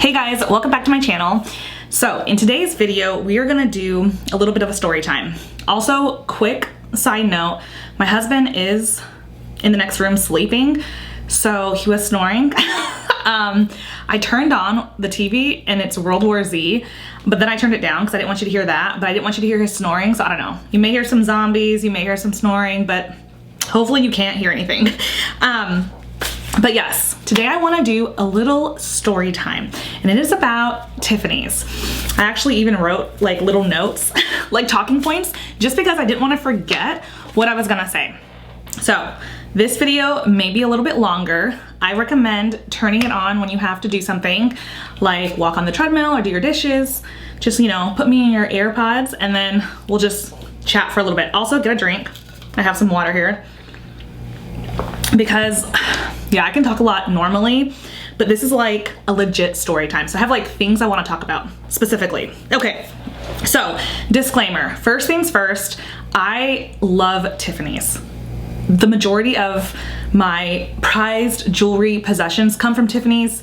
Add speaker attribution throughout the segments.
Speaker 1: Hey guys, welcome back to my channel. So in today's video, we are gonna do a little bit of a story time. Also, quick side note, my husband is in the next room sleeping, so he was snoring. I turned on the TV and it's World War Z, but then I turned it down because I didn't want you to hear that, but I didn't want you to hear his snoring, so I don't know. You may hear some zombies, you may hear some snoring, but hopefully you can't hear anything. But yes, today I want to do a little story time, and it is about Tiffany's. I actually even wrote like little notes, like talking points, just because I didn't want to forget what I was gonna say. So this video may be a little bit longer. I recommend turning it on when you have to do something like walk on the treadmill or do your dishes. Just, you know, put me in your AirPods and then we'll just chat for a little bit. Also get a drink. I have some water here because yeah, I can talk a lot normally, but this is like a legit story time. So I have like things I want to talk about specifically. Okay, so disclaimer, first things first, I love Tiffany's. The majority of my prized jewelry possessions come from Tiffany's.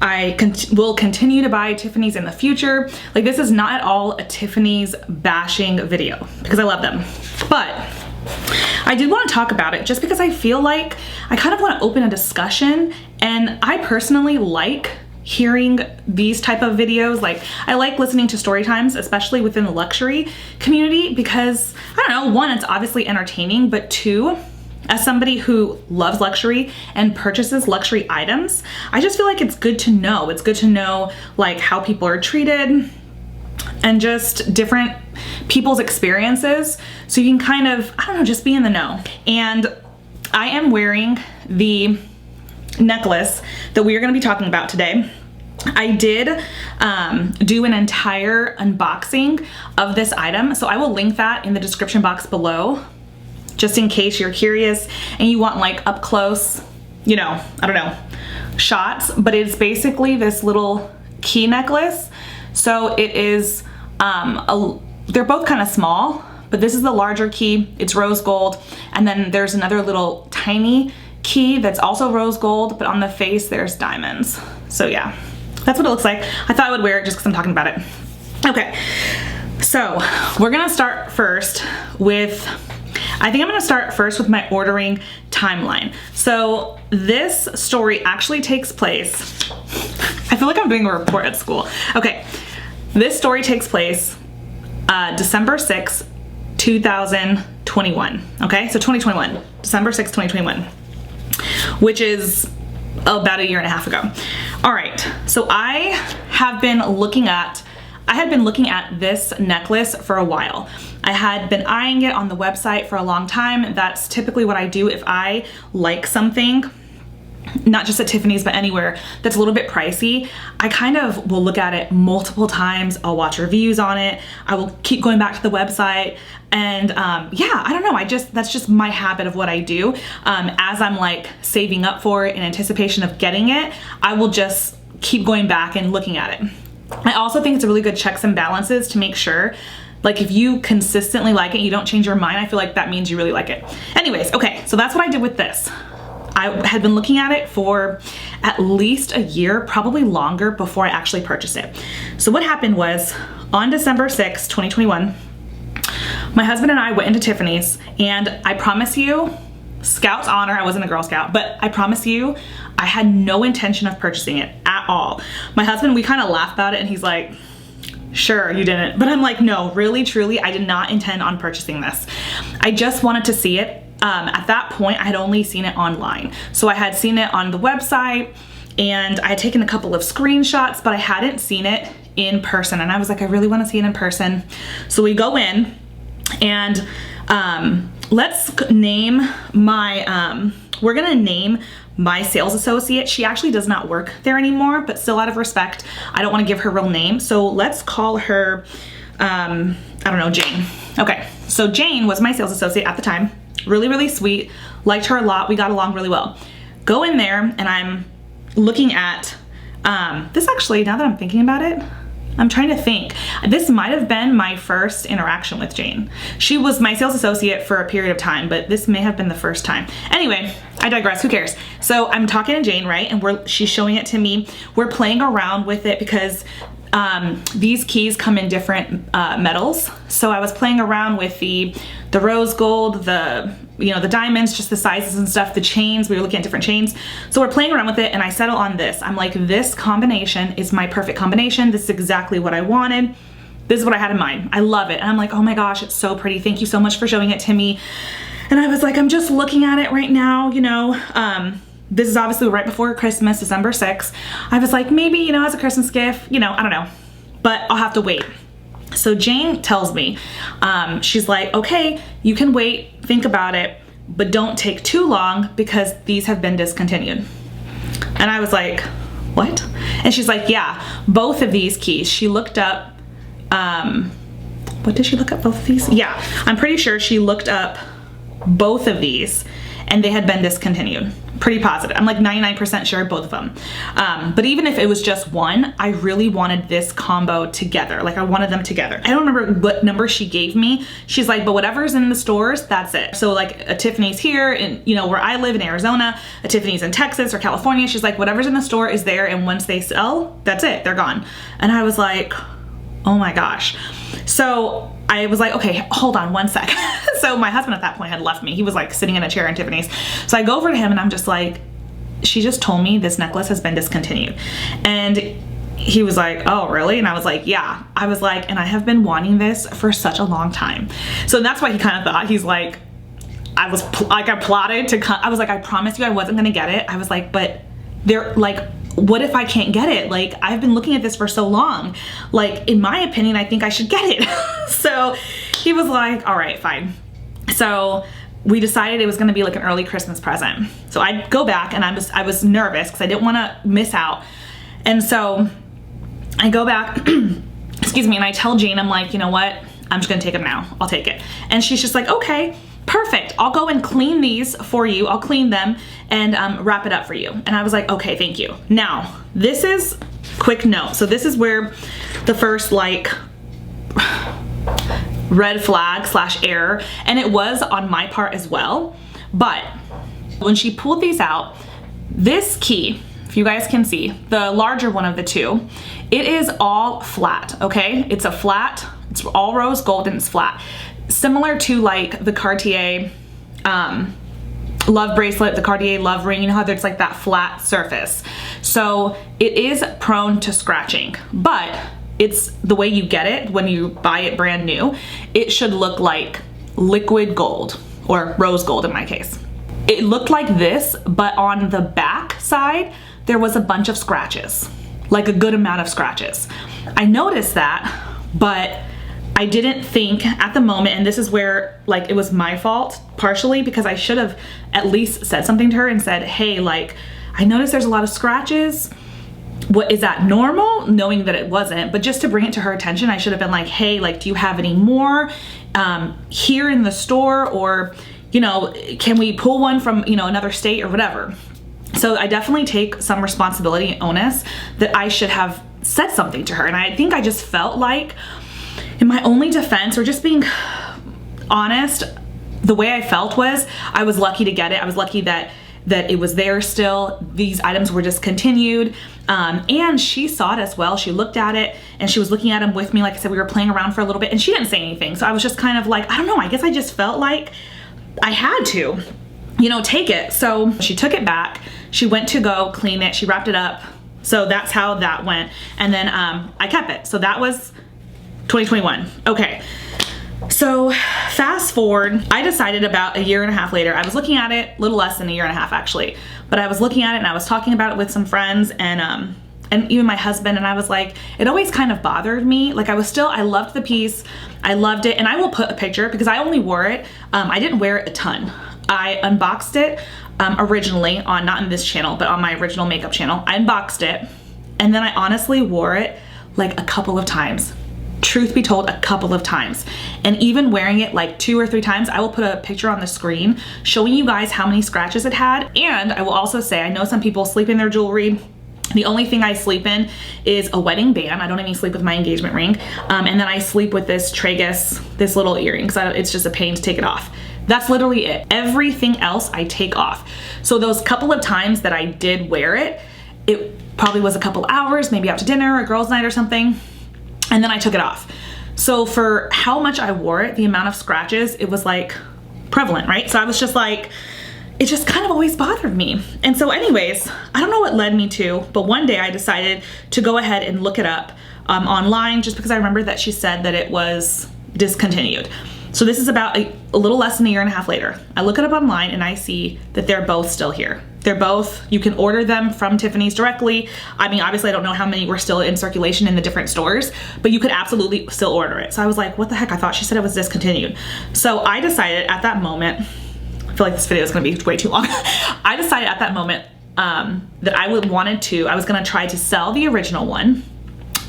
Speaker 1: I will continue to buy Tiffany's in the future. Like, this is not at all a Tiffany's bashing video because I love them. But I did want to talk about it just because I feel like I kind of want to open a discussion, and I personally like hearing these type of videos. Like, I like listening to story times, especially within the luxury community, because I don't know, one, it's obviously entertaining, but two, as somebody who loves luxury and purchases luxury items, I just feel like it's good to know. It's good to know like how people are treated and just different people's experiences, so you can kind of, I don't know, just be in the know. And I am wearing the necklace that we are going to be talking about today. I did do an entire unboxing of this item, so I will link that in the description box below, just in case you're curious and you want like up close, you know, I don't know, shots. But it's basically this little key necklace. So it is, they're both kind of small, but this is the larger key. It's rose gold. And then there's another little tiny key that's also rose gold, but on the face there's diamonds. So yeah, that's what it looks like. I thought I would wear it just because I'm talking about it. Okay, so we're gonna start first with, I think I'm gonna start first with my ordering timeline. So this story actually takes place, I feel like I'm doing a report at school. Okay, this story takes place December 6th, 2021. Okay, so 2021, December 6th, 2021, which is about a year and a half ago. All right, so I had been looking at this necklace for a while. I had been eyeing it on the website for a long time. That's typically what I do if I like something, not just at Tiffany's, but anywhere that's a little bit pricey. I kind of will look at it multiple times. I'll watch reviews on it. I will keep going back to the website. And yeah, I don't know. That's just my habit of what I do. As I'm like saving up for it in anticipation of getting it, I will just keep going back and looking at it. I also think it's a really good checks and balances to make sure, like, if you consistently like it, you don't change your mind, I feel like that means you really like it. Anyways, okay, so that's what I did with this. I had been looking at it for at least a year, probably longer, before I actually purchased it. So what happened was, on December 6th, 2021, my husband and I went into Tiffany's, and I promise you, Scout's honor, I wasn't a Girl Scout, but I promise you, I had no intention of purchasing it at all. My husband, we kind of laughed about it, and he's like, sure, you didn't. But I'm like, no, really, truly, I did not intend on purchasing this. I just wanted to see it. At that point, I had only seen it online. So I had seen it on the website, and I had taken a couple of screenshots, but I hadn't seen it in person. And I was like, I really want to see it in person. So we go in, and let's name my, we're gonna name my sales associate. She actually does not work there anymore, but still, out of respect, I don't want to give her real name. So let's call her, I don't know, Jane. Okay, so Jane was my sales associate at the time. Really, really sweet. Liked her a lot. We got along really well. Go in there, and I'm looking at this. Actually, now that I'm thinking about it, I'm trying to think. This might have been my first interaction with Jane. She was my sales associate for a period of time, but this may have been the first time. Anyway, I digress, who cares? So I'm talking to Jane, right? And she's showing it to me. We're playing around with it because these keys come in different metals. So I was playing around with the rose gold, the diamonds, just the sizes and stuff, the chains. We were looking at different chains. So we're playing around with it and I settle on this. I'm like, this combination is my perfect combination. This is exactly what I wanted. This is what I had in mind. I love it. And I'm like, oh my gosh, it's so pretty. Thank you so much for showing it to me. And I was like, I'm just looking at it right now, this is obviously right before Christmas, December 6th. I was like, maybe, as a Christmas gift, I don't know, but I'll have to wait. So Jane tells me, she's like, okay, you can wait, think about it, but don't take too long because these have been discontinued. And I was like, what? And she's like, yeah, both of these keys. She looked up, what did she look up, both of these? Yeah, I'm pretty sure she looked up both of these and they had been discontinued. Pretty positive. I'm like 99% sure both of them. But even if it was just one, I really wanted this combo together. Like I wanted them together. I don't remember what number she gave me. She's like, but whatever's in the stores, that's it. So like a Tiffany's here and where I live in Arizona, a Tiffany's in Texas or California. She's like, whatever's in the store is there. And once they sell, that's it, they're gone. And I was like, oh my gosh. So I was like, okay, hold on one sec. So my husband at that point had left me. He was like sitting in a chair in Tiffany's. So I go over to him and I'm just like, she just told me this necklace has been discontinued. And he was like, oh, really? And I was like, yeah. I was like, and I have been wanting this for such a long time. So that's why he kind of thought, he's like, I plotted to come. I was like, I promised you I wasn't going to get it. I was like, but they're like, what if I can't get it? Like, I've been looking at this for so long. Like, in my opinion, I think I should get it. So he was like, all right, fine. So we decided it was gonna be like an early Christmas present. So I go back and I was nervous because I didn't wanna miss out. And so I go back, excuse me, and I tell Jane, I'm like, you know what? I'm just gonna take them now. I'll take it. And she's just like, okay, perfect. I'll go and clean these for you. I'll clean them and wrap it up for you. And I was like, okay, thank you. Now, this is quick note. So this is where the first like red flag / error, and it was on my part as well. But when she pulled these out, this key, if you guys can see, the larger one of the two, it is all flat, okay? It's a flat, it's all rose gold and it's flat. Similar to like the Cartier love bracelet, the Cartier love ring, you know how there's like that flat surface. So it is prone to scratching, but it's the way you get it when you buy it brand new. It should look like liquid gold or rose gold in my case. It looked like this, but on the back side, there was a bunch of scratches, like a good amount of scratches. I noticed that, but I didn't think at the moment, and this is where like it was my fault partially because I should have at least said something to her and said, hey, like I noticed there's a lot of scratches. What is that normal? Knowing that it wasn't, but just to bring it to her attention, I should have been like, hey, like, do you have any more here in the store? Or, can we pull one from, another state or whatever? So I definitely take some responsibility and onus that I should have said something to her. And I think I just felt like, in my only defense, or just being honest, the way I felt was I was lucky to get it. I was lucky that it was there still. These items were discontinued. And she saw it as well. She looked at it and she was looking at them with me. Like I said, we were playing around for a little bit and she didn't say anything. So I was just kind of like, I don't know, I guess I just felt like I had to, take it. So she took it back. She went to go clean it. She wrapped it up. So that's how that went. And then I kept it. So that was 2021. Okay. So fast forward, I decided about a year and a half later, I was looking at it, a little less than a year and a half actually, but I was looking at it and I was talking about it with some friends and even my husband, and I was like, it always kind of bothered me. Like I loved the piece. I loved it. And I will put a picture because I only wore it. I didn't wear it a ton. I unboxed it originally on, not in this channel, but on my original makeup channel. I unboxed it and then I honestly wore it like a couple of times. Truth be told, a couple of times. And even wearing it like 2 or 3 times, I will put a picture on the screen showing you guys how many scratches it had. And I will also say, I know some people sleep in their jewelry, The only thing I sleep in is a wedding band. I don't even sleep with my engagement ring. And then I sleep with this tragus, this little earring, because it's just a pain to take it off. That's literally it. Everything else I take off. So those couple of times that I did wear it, it probably was a couple hours, maybe out to dinner or girls' night or something, and then I took it off. So for how much I wore it, the amount of scratches, it was like prevalent, right? So I was just like, it just kind of always bothered me. And so anyways, I don't know what led me to, but one day I decided to go ahead and look it up online, just because I remember that she said that it was discontinued. So this is about a little less than a year and a half later. I look it up online and I see that they're both still here. They're both, you can order them from Tiffany's directly. I mean, obviously I don't know how many were still in circulation in the different stores, but you could absolutely still order it. So I was like, what the heck? I thought she said it was discontinued. So I decided at that moment, I feel like this video is gonna be way too long. I decided at that moment that I was gonna try to sell the original one.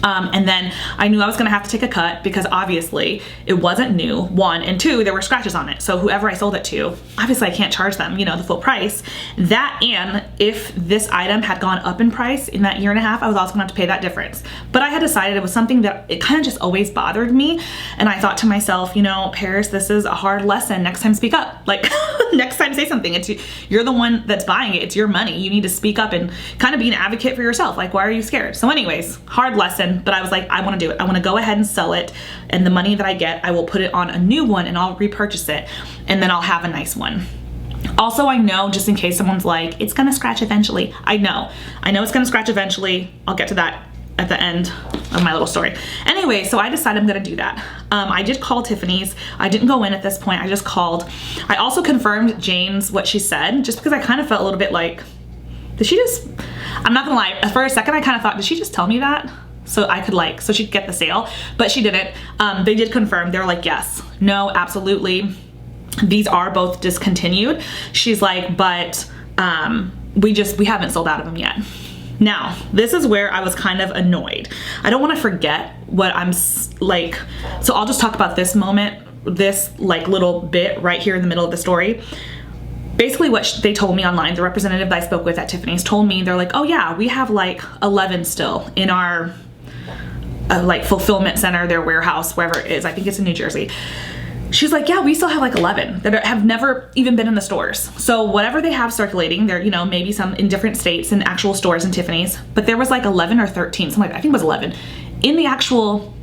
Speaker 1: And then I knew I was gonna have to take a cut because obviously it wasn't new, one, and two, there were scratches on it. So whoever I sold it to, obviously I can't charge them, the full price. That, and if this item had gone up in price in that year and a half, I was also gonna have to pay that difference. But I had decided it was something that it kind of just always bothered me. And I thought to myself, Paris, this is a hard lesson. Next time, speak up. Like next time, say something. You're the one that's buying it. It's your money. You need to speak up and kind of be an advocate for yourself. Like, why are you scared? So anyways, hard lesson. But I was like, I want to do it. I want to go ahead and sell it. And the money that I get, I will put it on a new one and I'll repurchase it. And then I'll have a nice one. Also, I know, just in case someone's like, it's going to scratch eventually. I know it's going to scratch eventually. I'll get to that at the end of my little story. Anyway, so I decided I'm going to do that. I did call Tiffany's. I didn't go in at this point. I just called. I also confirmed Jane's, what she said, just because I kind of felt a little bit like, I'm not gonna lie, for a second I kind of thought, did she just tell me that? So I could so she'd get the sale, but she didn't. They did confirm. They were like, yes, no, absolutely. These are both discontinued. She's like, but we haven't sold out of them yet. Now, this is where I was kind of annoyed. I don't want to forget what I'm like, so I'll just talk about this moment, this little bit right here in the middle of the story. Basically what they told me online, the representative that I spoke with at Tiffany's told me, they're like, oh yeah, we have 11 still in our fulfillment center, their warehouse, wherever it is. I think it's in New Jersey. She's like, yeah, we still have 11 that have never even been in the stores. So whatever they have circulating, there, maybe some in different states in actual stores in Tiffany's, but there was 11 or 13, something like that. I think it was 11 in the actual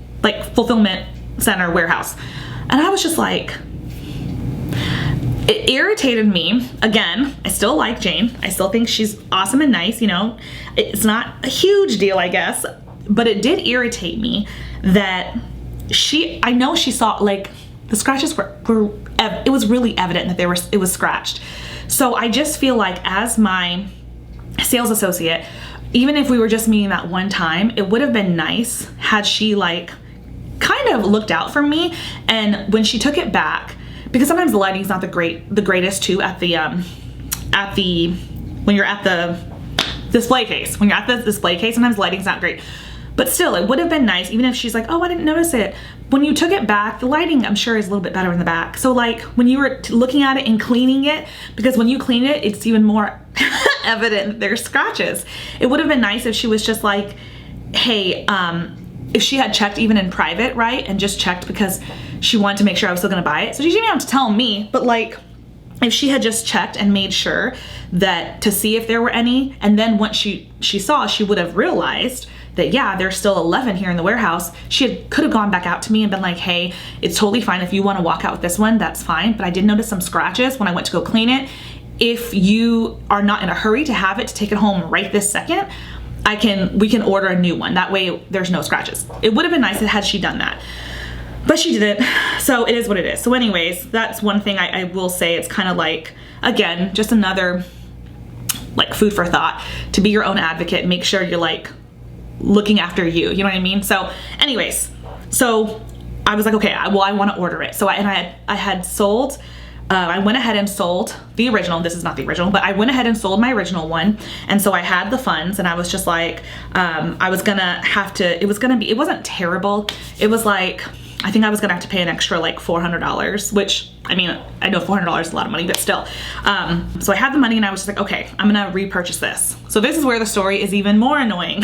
Speaker 1: fulfillment center warehouse. And I was just like, it irritated me. Again, I still like Jane. I still think she's awesome and nice, It's not a huge deal, I guess, but it did irritate me that I know she saw the scratches were it was really evident that it was scratched. So I just feel like as my sales associate, even if we were just meeting that one time, it would have been nice had she kind of looked out for me. And when she took it back, because sometimes the lighting's not the greatest too when you're at the display case. When you're at the display case, sometimes the lighting's not great. But still, it would have been nice, even if she's like, oh, I didn't notice it. When you took it back, the lighting, I'm sure, is a little bit better in the back. So when you were looking at it and cleaning it, because when you clean it, it's even more evident that there's scratches. It would have been nice if she was just like, hey, if she had checked even in private, right? And just checked because she wanted to make sure I was still gonna buy it. So she didn't even have to tell me, but if she had just checked and made sure that to see if there were any, and then once she saw, she would have realized that, yeah, there's still 11 here in the warehouse. She could have gone back out to me and been like, hey, it's totally fine if you want to walk out with this one, that's fine. But I did notice some scratches when I went to go clean it. If you are not in a hurry to have it, to take it home right this second, we can order a new one. That way there's no scratches. It would have been nice had she done that, but she didn't. So it is what it is. So anyways, that's one thing I will say. It's kind of again, just another food for thought, to be your own advocate. Make sure you're looking after you know what I mean? So anyways, so I was like, okay, I want to order it. So I had sold, I went ahead and sold the original. This is not the original, but I went ahead and sold my original one. And so I had the funds and I was just I was gonna have to, it wasn't terrible. It was I think I was gonna have to pay an extra like $400, which, I mean, I know $400 is a lot of money, but still. So I had the money and I was just like, okay, I'm gonna repurchase this. So this is where the story is even more annoying.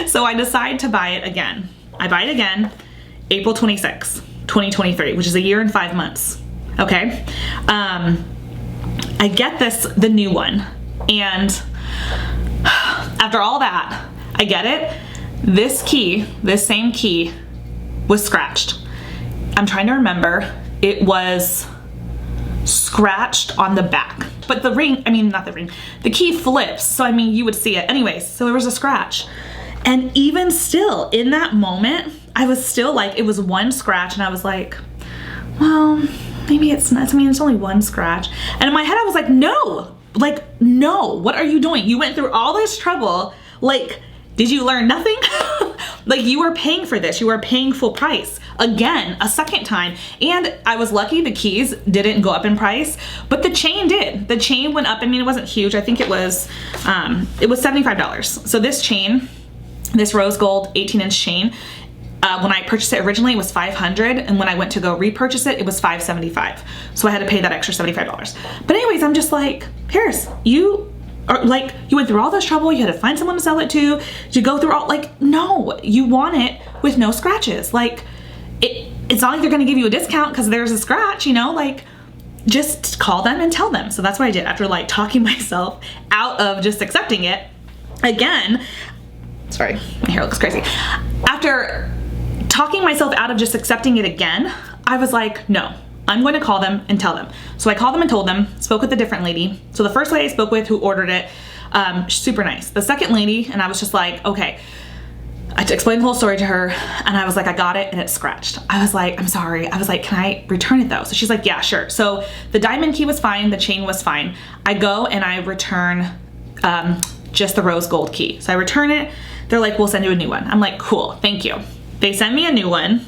Speaker 1: So I decide to buy it again. I buy it again, April 26, 2023, which is a year and 5 months, okay? I get the new one, and after all that, I get it. This same key was scratched. I'm trying to remember, it was scratched on the back, but the ring, I mean, not the ring, the key flips, so I mean, you would see it. Anyways, so there was a scratch. And even still, in that moment, I was still like, it was one scratch, and I was like, well, maybe it's not, I mean, it's only one scratch. And in my head, I was like, no, what are you doing? You went through all this trouble, like, did you learn nothing? Like, you were paying for this, you were paying full price. Again, a second time. And I was lucky the keys didn't go up in price, but the chain did. The chain went up. I mean, it wasn't huge. I think it was $75. So this chain, this rose gold 18-inch chain, when I purchased it originally, it was $500, and when I went to go repurchase it, it was $575. So I had to pay that extra $75. But anyways, I'm just like, Paris, you went through all this trouble, you had to find someone to sell it to go through all, like, no, you want it with no scratches. Like, it's not like they're gonna give you a discount because there's a scratch, you know, like, just call them and tell them. So that's what I did after like talking myself out of just accepting it again. Sorry, my hair looks crazy. After talking myself out of just accepting it again, I was like, no, I'm going to call them and tell them. So I called them and told them, spoke with a different lady. So the first lady I spoke with who ordered it, super nice. The second lady, and I was just like, okay, I explained the whole story to her, and I was like, I got it and it's scratched. I was like, I'm sorry. I was like, can I return it though? So she's like, yeah, sure. So the diamond key was fine, the chain was fine. I go and I return just the rose gold key. So I return it. They're like, we'll send you a new one. I'm like, cool, thank you. They sent me a new one.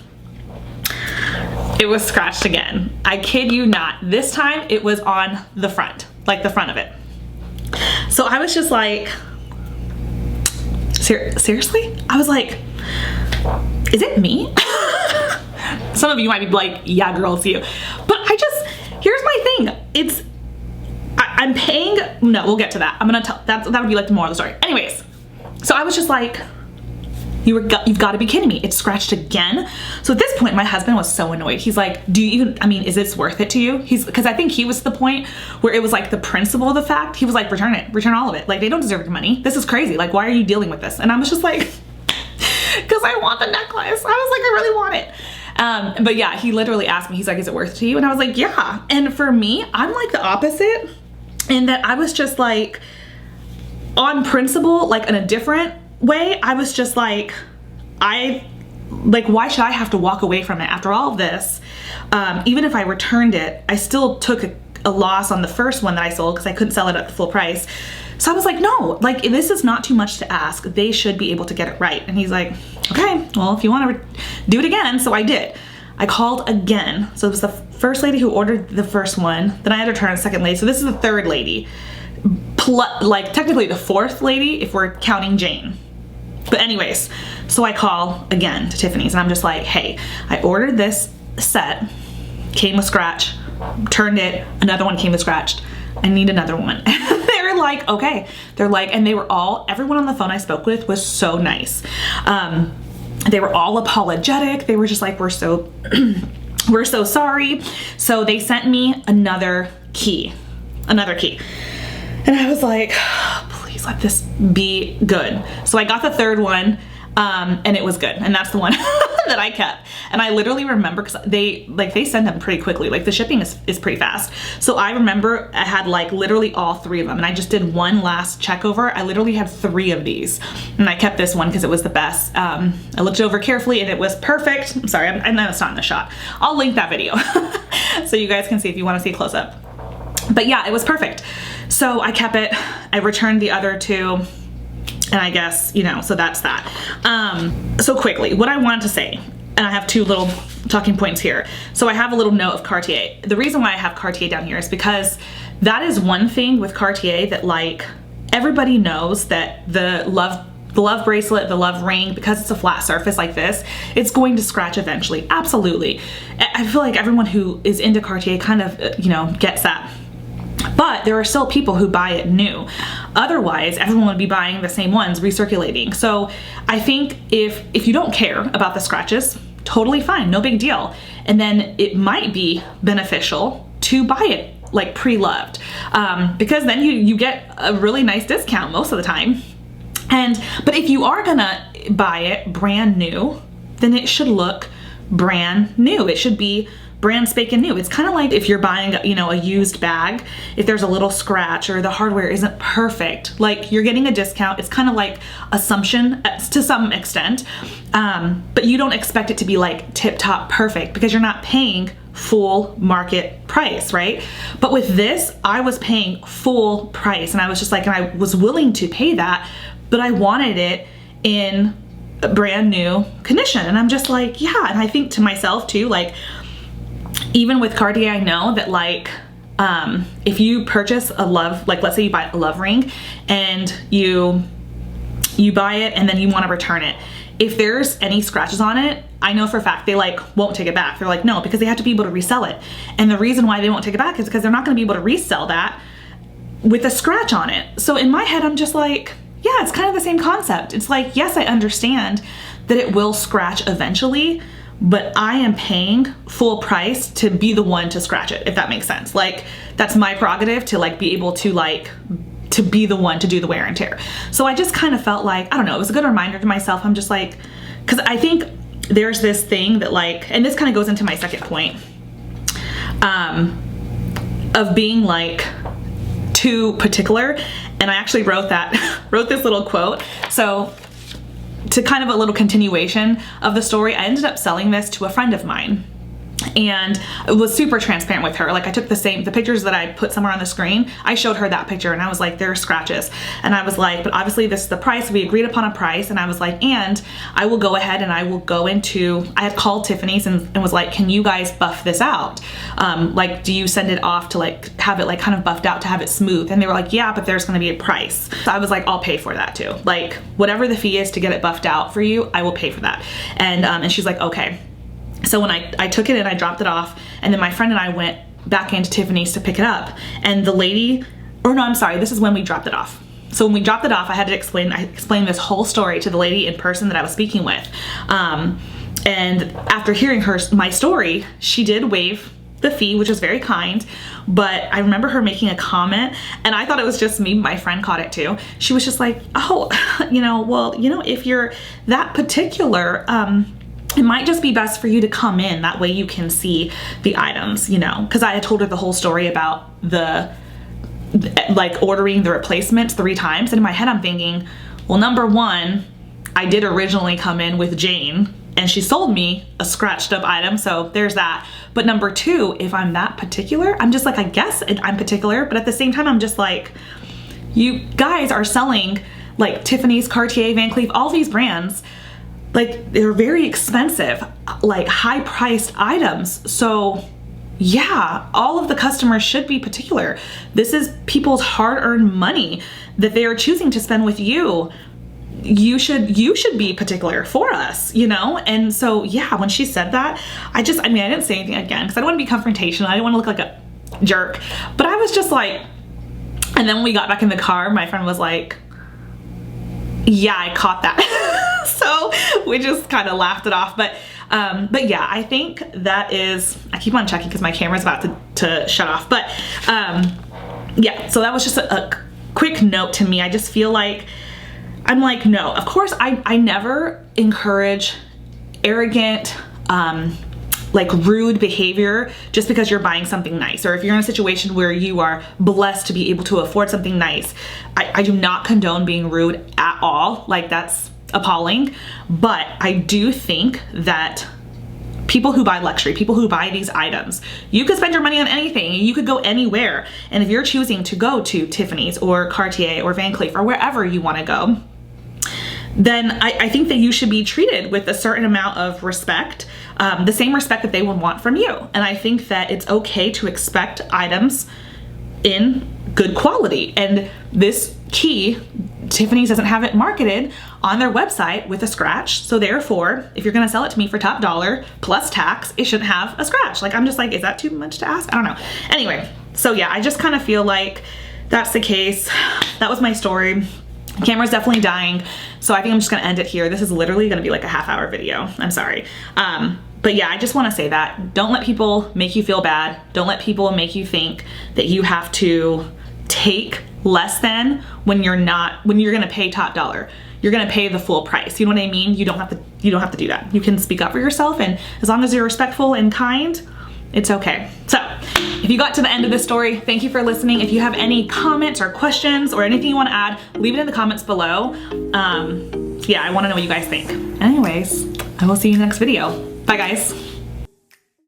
Speaker 1: It was scratched again. I kid you not. This time it was on the front, like the front of it. So I was just like, seriously? I was like, is it me? Some of you might be like, yeah, girl, it's you. But here's my thing. I'm paying, no, we'll get to that. I'm gonna tell, that would be like the moral of the story. Anyways, so I was just like, you've got to be kidding me. It's scratched again. So at this point, my husband was so annoyed. He's like, is this worth it to you? Because I think he was to the point where it was like the principle of the fact. He was like, return it, return all of it. Like, they don't deserve your money. This is crazy. Like, why are you dealing with this? And I was just like, because I want the necklace. I was like, I really want it. But yeah, he literally asked me, he's like, is it worth it to you? And I was like, yeah. And for me, I'm like the opposite in that I was just like, on principle, like in a different way, I was just like, why should I have to walk away from it after all of this? Even if I returned it, I still took a loss on the first one that I sold because I couldn't sell it at the full price. So I was like, no, like, this is not too much to ask. They should be able to get it right. And he's like, okay, well, if you want to do it again. So I did. I called again. So it was the first lady who ordered the first one. Then I had to return a second lady. So this is the third lady. Like, technically the fourth lady if we're counting Jane. But anyways, so I call again to Tiffany's and I'm just like, hey, I ordered this set, came with scratch, turned it, another one came with scratched. I need another one. They were like, okay. They're like, and everyone on the phone I spoke with was so nice. They were all apologetic. They were just like, we're so sorry. So they sent me another key. And I was like, please let this be good. So I got the third one, and it was good. And that's the one that I kept. And I literally remember, because they send them pretty quickly. Like, the shipping is pretty fast. So I remember I had like literally all three of them, and I just did one last check over. I literally had 3 of these, and I kept this one because it was the best. I looked it over carefully and it was perfect. I'm sorry, I know it's not in the shot. I'll link that video so you guys can see if you want to see a close up. But yeah, it was perfect. So I kept it. I returned the other 2. And I guess, so that's that. So quickly, what I wanted to say, and I have 2 little talking points here. So I have a little note of Cartier. The reason why I have Cartier down here is because that is one thing with Cartier that, like, everybody knows that the love the love bracelet, the love ring, because it's a flat surface like this, it's going to scratch eventually. Absolutely. I feel like everyone who is into Cartier kind of, gets that. But there are still people who buy it new. Otherwise, everyone would be buying the same ones, recirculating. So I think if you don't care about the scratches, totally fine, no big deal. And then it might be beneficial to buy it like pre-loved, because then you get a really nice discount most of the time. But if you are gonna buy it brand new, then it should look brand new. It should be brand spanking new. It's kind of like if you're buying, a used bag, if there's a little scratch or the hardware isn't perfect, like you're getting a discount. It's kind of like assumption to some extent, but you don't expect it to be like tip top perfect because you're not paying full market price, right? But with this, I was paying full price, and I was just like, and I was willing to pay that, but I wanted it in a brand new condition. And I'm just like, yeah. And I think to myself too, like, even with Cartier, I know that like, if you purchase a love, like let's say you buy a love ring and you buy it and then you want to return it. If there's any scratches on it, I know for a fact they like won't take it back. They're like, no, because they have to be able to resell it. And the reason why they won't take it back is because they're not going to be able to resell that with a scratch on it. So in my head, I'm just like, yeah, it's kind of the same concept. It's like, yes, I understand that it will scratch eventually, but I am paying full price to be the one to scratch it, if that makes sense. Like, that's my prerogative to like be able to like, to be the one to do the wear and tear. So I just kind of felt like, I don't know, it was a good reminder to myself. I'm just like, because I think there's this thing that like, and this kind of goes into my second point, of being like too particular. And I actually wrote this little quote. So to kind of a little continuation of the story, I ended up selling this to a friend of mine. And it was super transparent with her. Like I took the pictures that I put somewhere on the screen, I showed her that picture and I was like, there are scratches. And I was like, but obviously this is the price. We agreed upon a price. And I was like, and I will go ahead and I will go into, I had called Tiffany's and was like, can you guys buff this out? Like, do you send it off to like have it like kind of buffed out to have it smooth? And they were like, yeah, but there's going to be a price. So I was like, I'll pay for that too. Like whatever the fee is to get it buffed out for you, I will pay for that. And she's like, okay. So when I took it and I dropped it off, and then my friend and I went back into Tiffany's to pick it up, and the lady, or no, I'm sorry, this is when we dropped it off. So when we dropped it off, I explained this whole story to the lady in person that I was speaking with. And after hearing my story, she did waive the fee, which was very kind, but I remember her making a comment, and I thought it was just me, my friend caught it too. She was just like, oh, if you're that particular, it might just be best for you to come in. That way you can see the items, because I had told her the whole story about like ordering the replacements 3 times. And in my head, I'm thinking, well, number one, I did originally come in with Jane and she sold me a scratched up item. So there's that. But number 2, if I'm that particular, I'm just like, I guess I'm particular, but at the same time, I'm just like, you guys are selling like Tiffany's, Cartier, Van Cleef, all these brands. Like they're very expensive, like high priced items. So yeah, all of the customers should be particular. This is people's hard earned money that they are choosing to spend with you. You should be particular for us, And so yeah, when she said that, I didn't say anything again because I don't want to be confrontational. I didn't want to look like a jerk, but I was just like, and then when we got back in the car, my friend was like, yeah, I caught that. So we just kind of laughed it off. But yeah, I think that is, I keep on checking because my camera's about to shut off. But yeah, so that was just a quick note to me. I just feel like, I'm like, no, of course I never encourage arrogant, like rude behavior just because you're buying something nice, or if you're in a situation where you are blessed to be able to afford something nice. I do not condone being rude at all. Like that's appalling. But I do think that people who buy luxury, people who buy these items, you could spend your money on anything. You could go anywhere. And if you're choosing to go to Tiffany's or Cartier or Van Cleef or wherever you want to go, then I think that you should be treated with a certain amount of respect, the same respect that they would want from you. And I think that it's okay to expect items in good quality. And this key Tiffany's doesn't have it marketed on their website with a scratch. So therefore, if you're gonna sell it to me for top dollar plus tax, it shouldn't have a scratch. Like, I'm just like, is that too much to ask? I don't know. Anyway, so yeah, I just kind of feel like that's the case. That was my story. The camera's definitely dying. So I think I'm just gonna end it here. This is literally gonna be like a half-hour video. I'm sorry. But yeah, I just wanna say that. Don't let people make you feel bad. Don't let people make you think that you have to take less than when you're gonna pay top dollar. You're gonna pay the full price. You know what I mean? You don't have to do that. You can speak up for yourself, and as long as you're respectful and kind, it's okay. So if you got to the end of this story, thank you for listening. If you have any comments or questions or anything you wanna add, leave it in the comments below. Yeah, I wanna know what you guys think. Anyways, I will see you next video. Bye guys.